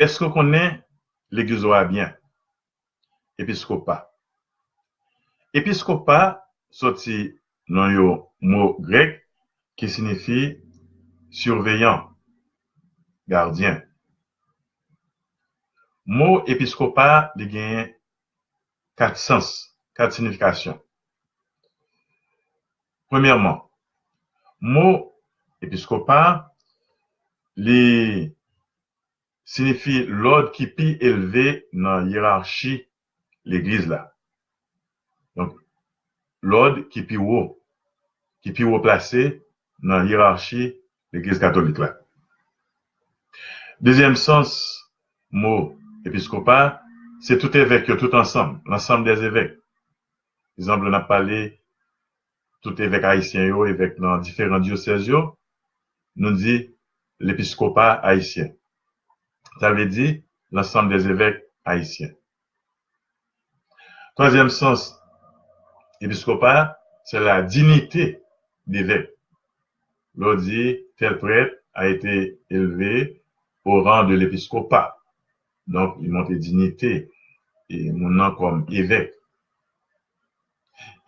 est-ce qu'on connaît l'église bien? Épiscopat. Épiscopat, sorti dans le mot grec qui signifie surveillant, gardien. Mot épiscopat, il a 4 sens, 4 significations. Premièrement, mot épiscopat, il signifie l'ordre qui est plus élevé dans la hiérarchie de l'église là. Donc, l'ordre qui est plus haut placé dans la hiérarchie de l'église catholique là. Deuxième sens, mot épiscopat, c'est tout évêque, tout ensemble, l'ensemble des évêques. Par exemple, on a parlé tout évêque haïtien, évêque dans différents diocèses, nous dit l'épiscopat haïtien. Ça veut dire l'ensemble des évêques haïtiens. Troisième sens, épiscopat, c'est la dignité d'évêque. L'on dit tel prêtre a été élevé au rang de l'épiscopat. Donc, il montre dignité et mon nom comme évêque.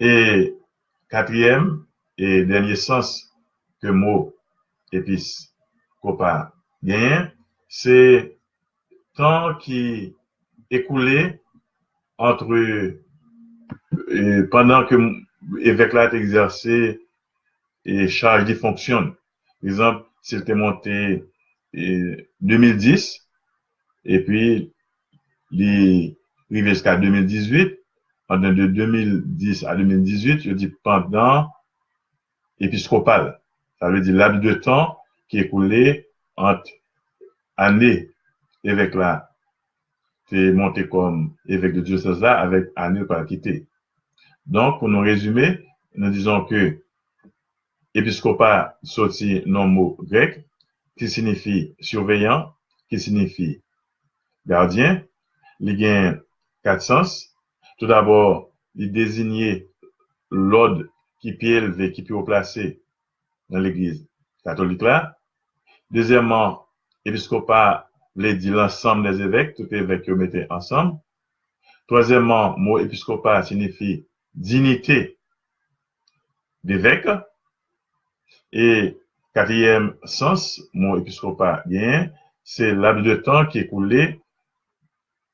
Et quatrième et dernier sens que mot épiscopat gagne, c'est temps qui écoulé entre pendant que l'évêque là a exercé et charge de fonction. Par exemple, s'il était monté 2010 et puis il arrivé jusqu'à 2018, pendant de 2010 à 2018, je dis pendant épiscopal. Ça veut dire laps de temps qui est écoulé entre années évêque là t'es monté comme évêque de diocèse là avec année par quitté. Donc, pour nous résumer, nous disons que épiscopat sorti non mot grec qui signifie surveillant, qui signifie gardien. Il y a 4 sens. Tout d'abord, il désignait l'ordre qui est élevé, qui est haut placé dans l'église catholique là. Deuxièmement, épiscopat voulait dire l'ensemble des évêques, tous les évêques qui mettaient ensemble. Troisièmement, mot épiscopat signifie dignité d'évêque. Et quatrième sens, mot épiscopat bien, c'est laps de temps qui est écoulé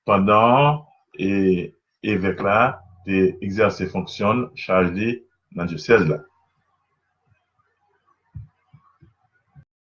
pendant et évêque là d'exercer fonction chargé dans le diocèse là.